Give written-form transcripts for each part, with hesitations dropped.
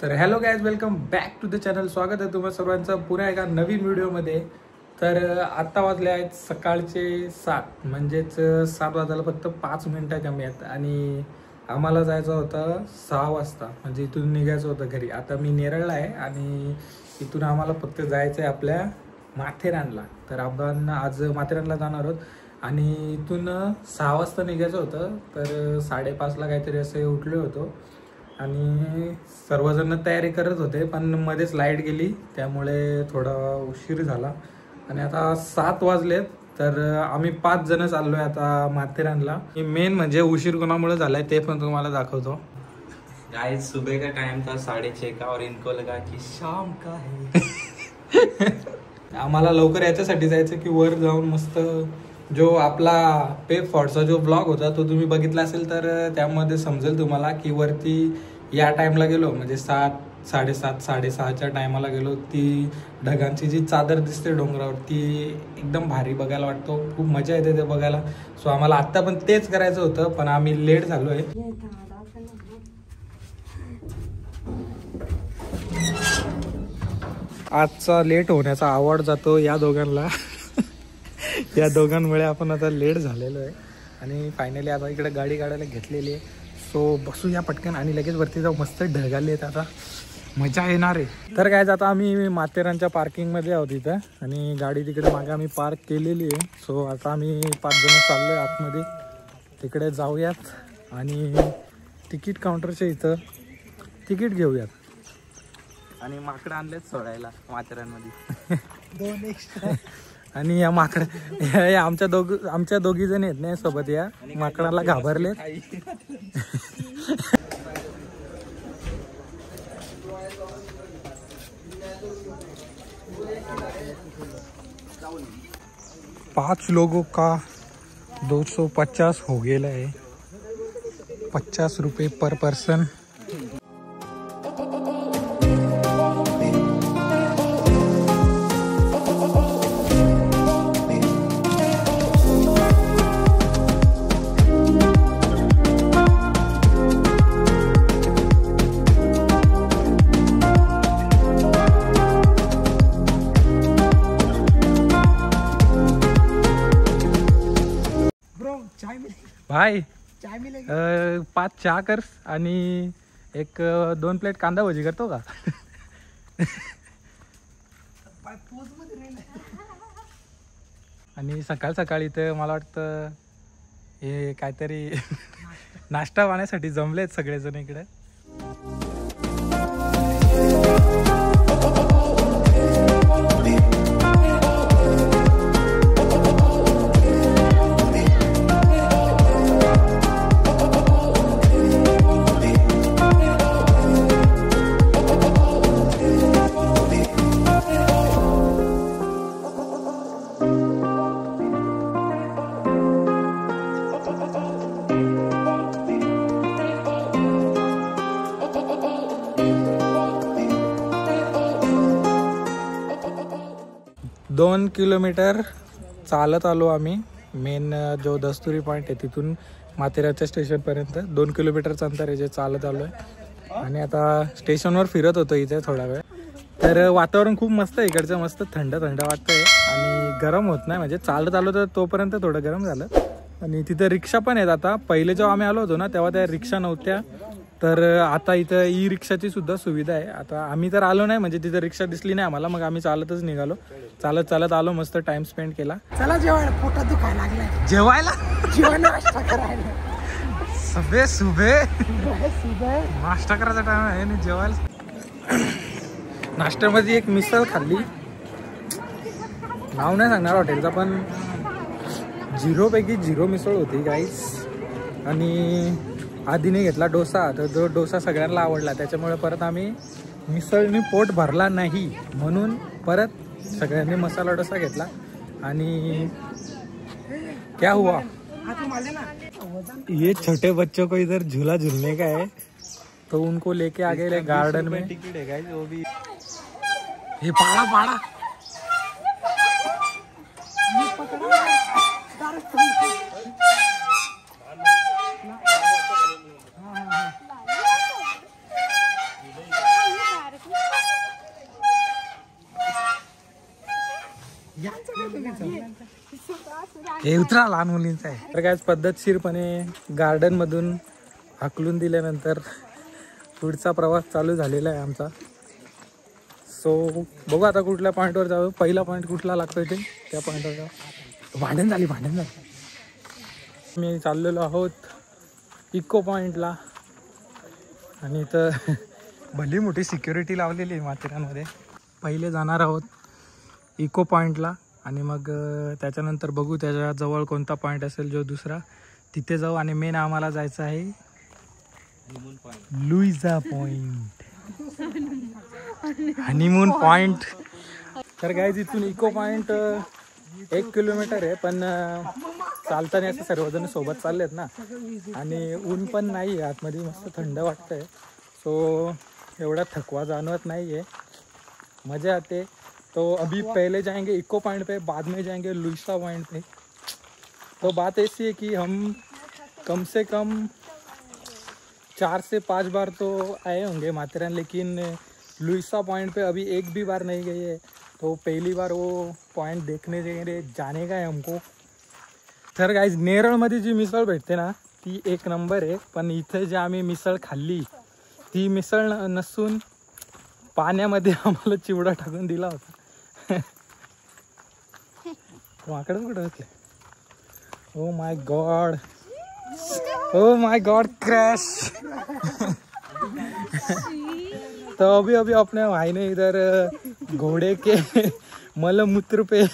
तर hello guys, welcome back to the channel. स्वागत आहे तुम्हा सर्वांचं पुन्हा एका नवीन व्हिडिओमध्ये. तर आत्ता वाजले आहेत सकाळचे 7, म्हणजेच 7 वाजायला फक्त 5 मिनिटं कमी आहेत आणि आम्हाला जायचं होतं 6 वाजता, म्हणजे इथून निघायचं होतं घरी. आता मी नेरळला आहे आणि इथून आम्हाला फक्त जायचं आहे आपल्या माथेरानला. तर आपण आज माथेरानला जाणार आहोत आणि इथून 6 वाजता निघायचं होतं. तर 5:30ला काहीतरी असे उठले होतो आणि सर्वजण तयारी करत होते, पण मध्येच लाईट गेली त्यामुळे थोडा उशीर झाला आणि आता 7 वाजलेत. तर आम्ही 5 जण चाललोय आता माथेरानला. मेन म्हणजे उशीर कोणामुळे झालाय ते पण तुम्हाला दाखवतो. गाइस, सुबह का टाइम था 6:30 का और इनको लगा कि शाम का है. आम्हाला लवकर याच्यासाठी जायचं की वर जाऊन मस्त जो आपला पे फॉर्टचा जो ब्लॉग होता तो तुम्ही बघितला असेल तर त्यामध्ये समजेल तुम्हाला की वरती या टाइमला गेलो, म्हणजे 7, 7:30, 6:30च्या टायमाला गेलो. ती ढगांची जी चादर दिसते डोंगरावर ती एकदम भारी बघायला वाटतो, खूप मजा येते ते बघायला. सो आम्हाला आत्ता पण तेच करायचं होतं, पण आम्ही लेट झालोय. आजचा लेट होण्याचा आवड जातो या दोघांना. या दोघांमुळे आपण आता लेट झालेलो आहे आणि फायनली आता इकडे गाडी काढायला घेतलेली आहे. सो बसूया पटकन आणि लगेच वरती जाऊ. मस्त ढगाले आहेत, आता मजा येणार आहे. तर काय, आता आम्ही माथेरानच्या पार्किंगमध्ये आहोत इथं आणि गाडी तिकडे मागे आम्ही पार्क केलेली आहे. सो आता आम्ही 5 जण चाललो आहे आतमध्ये, तिकडे जाऊयात आणि तिकीट काउंटरच्या इथं तिकीट घेऊयात. आणि माकडं आणलेत सोडायला माथेरानमध्ये 2 एक्स्ट्रा. आणि या आमच्या दोघी जण आहेत नाही सोबत, या माकडाला घाबरले. 5 लोगों का 250 हो गेला है, 50 रुपये पर पर्सन. भाई 5 चहा कर आणि 2 प्लेट कांदा भजी करतो का? आणि सकाळ सकाळी तर मला वाटतं हे काहीतरी नाश्ता पाण्यासाठी जमलेत सगळेजण इकडे. दोन किलोमीटर चालत आलो आम्ही. मेन जो दस्तुरी पॉईंट आहे तिथून माथेरानच्या स्टेशनपर्यंत 2 किलोमीटरचं अंतर आहे जे चालत आलो आहे. आणि आता स्टेशनवर फिरत होतो इथे थोडा वेळ. तर वातावरण खूप मस्त आहे इकडचं, मस्त थंड थंड वाटतंय आणि गरम होत नाही, म्हणजे चालत आलो तर तोपर्यंत थोडं गरम झालं. आणि तिथं रिक्षा पण आहेत. आता पहिले जेव्हा आम्ही आलो होतो ना तेव्हा त्या रिक्षा नव्हत्या, तर आता इथं ई रिक्षाची सुद्धा सुविधा आहे. आता आम्ही तर आलो नाही, म्हणजे तिथं रिक्षा दिसली नाही आम्हाला, मग आम्ही चालतच निघालो. चालत आलो, मस्त टाइम स्पेंड केला. चला जेवायला, पोटात दुखायला लागलाय. जेवायला नाश्ता करायला सुबे नाश्ता करायचा टाइम आहे आणि जेवायला. नाश्त्यामध्ये एक मिसळ खाल्ली, नाव नाही सांगणार हॉटेलचा, पण 0 पैकी 0 मिसळ होती गाईस. आणि आधीने घेतला डोसा, तर जो डोसा सगळ्यांना आवडला, त्याच्यामुळे परत आम्ही मिसळनी पोट भरला नाही म्हणून परत सगळ्यांनी मसाला डोसा घेतला. आणि क्या हुआ, ये छोटे बच्चों को इधर झूला झूलने का है तो उनको लेके आ गए गार्डन में. टिकट है गाइस, वो भी हे पाड़ा हे उतरा लहान मुलींचा आहे. तर काय पद्धतशीरपणे गार्डन मधून हाकलून दिल्यानंतर पुढचा प्रवास चालू झालेला आहे आमचा. सो बघू आता कुठल्या पॉईंटवर जाऊ. पहिला पॉईंट कुठला लागतोय ते त्या पॉईंटवर जाऊ. भांडण झाली. मी चाललेलो आहोत इको पॉईंटला आणि इथं भली मोठी सिक्युरिटी लावलेली आहे माथेरानमध्ये. पहिले जाणार आहोत इको पॉईंटला आणि मग त्याच्यानंतर बघू त्याच्याजवळ कोणता पॉईंट असेल जो दुसरा तिथे जाऊ. आणि मेन आम्हाला जायचं आहे लुईसा पॉईंट, हनीमून पॉईंट. तर काय तिथून इको पॉईंट 1 किलोमीटर आहे, पण चालताना असं सर्वजण सोबत चाललेत ना आणि ऊन पण नाही आहे आतमध्ये, मस्त थंड वाटतंय. सो एवढा थकवा जाणवत नाही आहे, मज़ा आते. तो अभी पहले जाएंगे इको पॉइंट पे, बाद में जाएंगे लुईसा पॉइंट पे. तो बात ऐसी है कि हम कम से कम 4 से 5 बार तो आए होंगे माथेरान, लेकिन लुईसा पॉइंट पे अभी एक भी बार नहीं गए है. तो पहली बार वो पॉइंट देखने जाने का है हमको. तर गाइस नेरळमध्ये जी मिसळ भेटते ना ती एक नंबर आहे, पण इथे जे आम्ही मिसळ खाल्ली ती मिसळ नसून पाण्यामध्ये आम्हाला चिवडा टाकून दिला होता. माकडं कुठं होते. Oh my God crash. तो अभी अपने भाई ने इधर घोड़े के मलमूत्र पे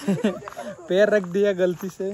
पैर रख दिया गलती से.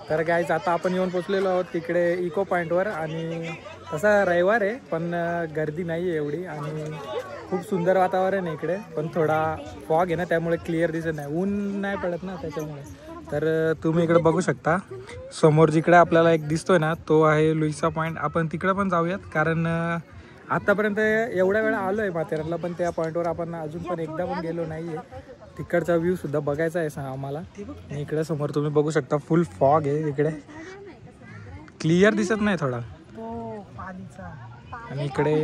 तर गाईज आता आपण येऊन पोचलेलो आहोत तिकडे इको पॉईंटवर. आणि तसा रविवार आहे पण गर्दी नाही आहे एवढी आणि खूप सुंदर वातावरण आहे इकडे, पण थोडा फॉग आहे ना त्यामुळे क्लिअर दिसत नाही, ऊन नाही पडत ना त्याच्यामुळे. तर तुम्ही इकडे बघू शकता समोर जिकडे आपल्याला एक दिसतोय ना तो आहे लुईसा पॉईंट. आपण तिकडे पण जाऊयात, कारण आतापर्यंत एवढ्या वेळा आलो आहे माथेरानला पण त्या पॉईंटवर आपण अजून पण एकदा पण गेलो नाही आहे. तिकडचा व्ह्यू सुद्धा बघायचा आहे आम्हाला. इकडे समोर तुम्ही बघू शकता फुल फॉग आहे इकडे, क्लिअर दिसत नाही थोडा. आणि इकडे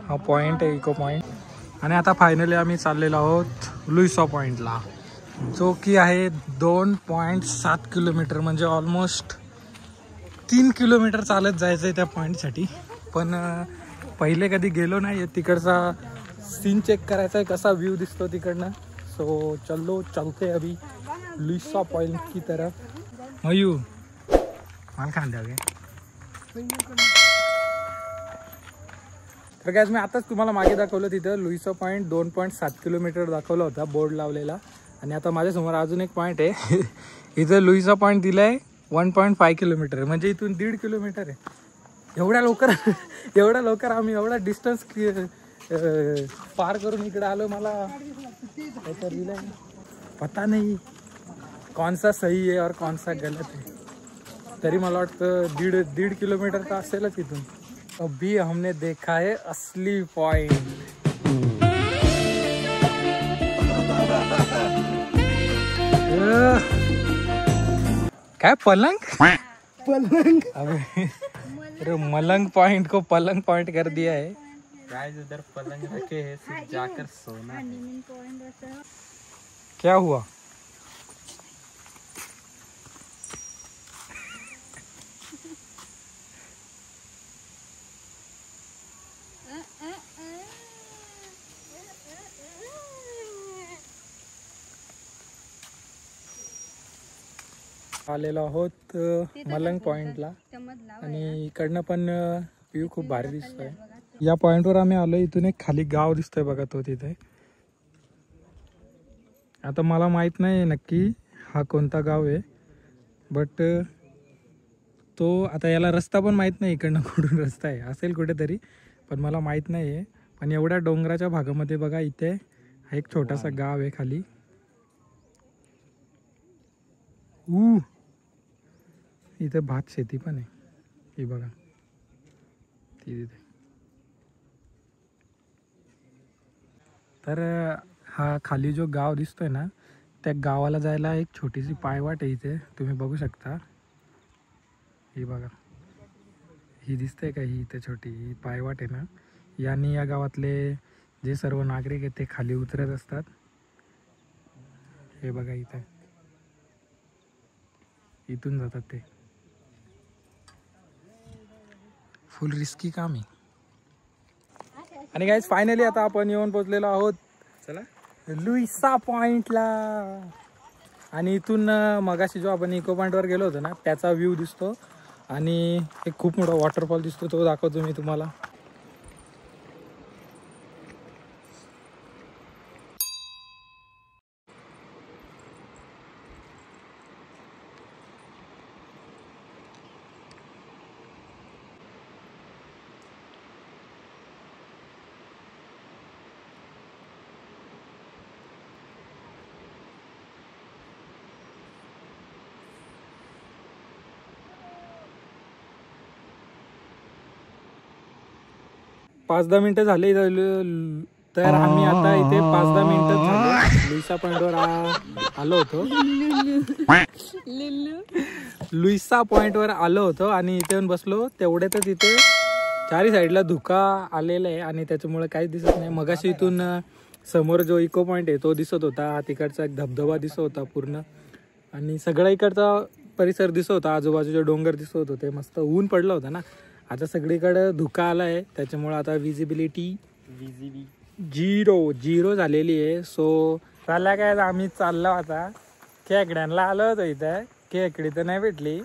हा पॉईंट आहे इको पॉईंट. आणि आता फायनली आम्ही चाललेलो आहोत लुईसा पॉईंटला, जो की आहे 2.7 किलोमीटर, म्हणजे ऑलमोस्ट 3 किलोमीटर चालत जायचं आहे त्या पॉईंटसाठी. पण पहिले कधी गेलो नाही, तिकडचा सीन चेक करायचा आहे कसा व्ह्यू दिसतो तिकडनं. सो चलते अभी लुईसा पॉइंट की तरफ. मयू माल खान द्या. तर गॅस मी आताच तुम्हाला मागे दाखवलं तिथं लुईसा पॉईंट 2.7 किलोमीटर दाखवला होता बोर्ड लावलेला. आणि आता माझ्यासमोर अजून एक पॉईंट आहे. इथं लुईसा पॉईंट दिलाय 1.5 किलोमीटर, म्हणजे इथून 1.5 किलोमीटर आहे. एवढ्या लवकर आम्ही एवढा डिस्टन्स पार करून इकडे आलो. मला पता नहीं कौन सा सही है और कौन सा गलत है. तरी मला वाटतं 1.5 किलोमीटर का असेलच इथून. अभी हमने देखा है असली पॉइंट. क्या पलंग अरे मलंग पॉइंट को पलंग पॉइंट कर दिया है. गाइस उधर पलंग रखे हैं, सिर्फ जाकर सोना. क्या हुआ? आलेलो आहोत मलंग पॉइंटला आणि इकडनं पण व्ह्यू खूप भारी दिसतोय. या पॉइंटवर आम्ही आलो. इथून एक खाली गाव दिसतोय बघा तो तिथे. आता मला माहित नाही नक्की हा कोणता गाव आहे, बट तो आता याला रस्ता पण माहित नाही इकडनं कुठून रस्ता आहे. असेल कुठेतरी पण मला माहित नाही आहे. पण एवढ्या डोंगराच्या भागामध्ये बघा इथे हा एक छोटासा गाव आहे खाली. इथे भात शेती पण आहे. ही बघा ती तिथे. तर हा खाली जो गाव दिसतोय ना त्या गावाला जायला एक छोटीशी पायवाट आहे. इथे तुम्ही बघू शकता. ही बघा ही दिसते का, ही इथे छोटी ही पायवाट आहे ना. यांनी या गावातले जे सर्व नागरिक आहेत ते खाली उतरत असतात. हे बघा इथे इथून जातात ते. फुल रिस्की काम आहे. आणि गाईज फायनली आता आपण येऊन पोहोचलेलो आहोत चला लुईसा पॉइंटला. आणि इथून मगाशी जो आपण इको पॉइंटवर गेलो होतो ना त्याचा व्ह्यू दिसतो आणि एक खूप मोठा वॉटरफॉल दिसतो, तो दाखवतो मी तुम्हाला. पाच 10 मिनिटं झाले तर आम्ही आता इथे 5-10 मिनिटं झाले लुईसा पॉइंटवर आलो होतो. लुईसा पॉइंटवर आलो होतो आणि इथे येऊन बसलो. तेवढ्यातच इथे चारी साईडला धुका आलेला आहे आणि त्याच्यामुळे काहीच दिसत नाही. मगाशी इथून समोर जो इको पॉइंट आहे तो दिसत होता. तिकडचा एक धबधबा दिसत होता पूर्ण आणि सगळा इकडचा परिसर दिसत होता. आजूबाजूचे डोंगर दिसत होते. मस्त ऊन पडलं होतं ना. आता सगळीकडे धुका आला आहे त्याच्यामुळे आता विजिबिलिटी झिरो झालेली आहे. सो चालल्या काय आम्ही चाललो आता खेकड्यांना आलो होतो. इथं खेकडी तर नाही भेटली.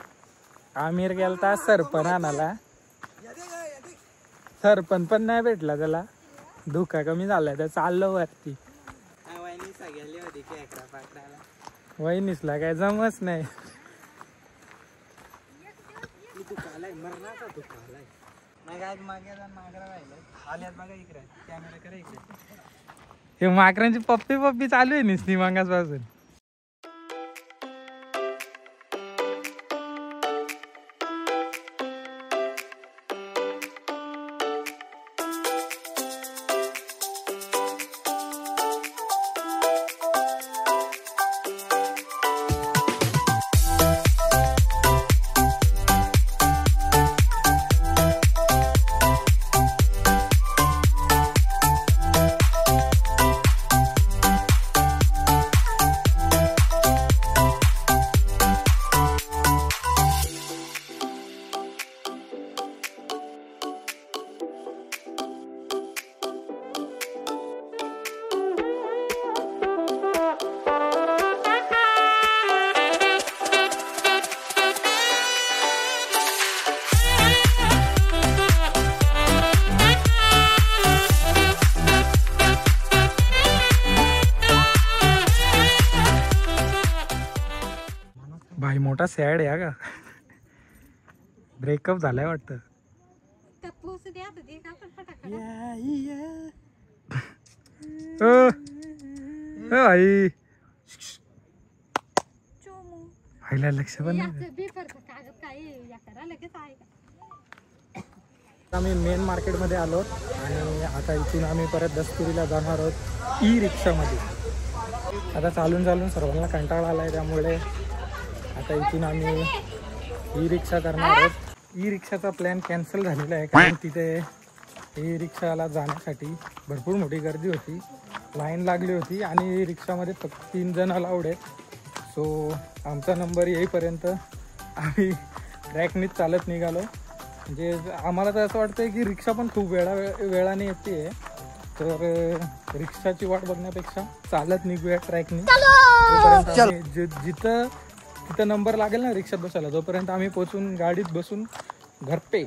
आमिर गेलता सरपण आणायला. सरपण पण नाही भेटला त्याला. धुका कमी झालाय तर चाललो वरती. वहिनीसला काय जमच नाही. हे माकरांची पप्पी चालू आहे निसनी मागास पासून. भाई मोठा सॅड आहे का. ब्रेकअप झालाय वाटतं. आई आईला लक्ष पण नाही. आम्ही मेन मार्केट मध्ये आलो आणि आता इथून आम्ही परत दस्तुरीला जाणार आहोत ई रिक्षामध्ये. आता चालून सर्वांना कंटाळा आलाय त्यामुळे आता इथून आम्ही ई रिक्षा करणार आहोत. ई रिक्षाचा प्लॅन कॅन्सल झालेला आहे कारण तिथे ई रिक्षाला जाण्यासाठी भरपूर मोठी गर्दी होती. लाईन लागली होती आणि रिक्षामध्ये फक्त 3 जण अलाउड आहेत. सो आमचा नंबर येईपर्यंत आम्ही ट्रॅकनीच चालत निघालो. म्हणजे आम्हाला तर असं वाटतं की रिक्षा पण खूप वेळाने येते. तर रिक्षाची वाट बघण्यापेक्षा चालत निघूया ट्रॅकनी. जिथं तिथं नंबर लागेल ना रिक्षात बसायला, तोपर्यंत आम्ही पोचून गाडीत बसून घर पे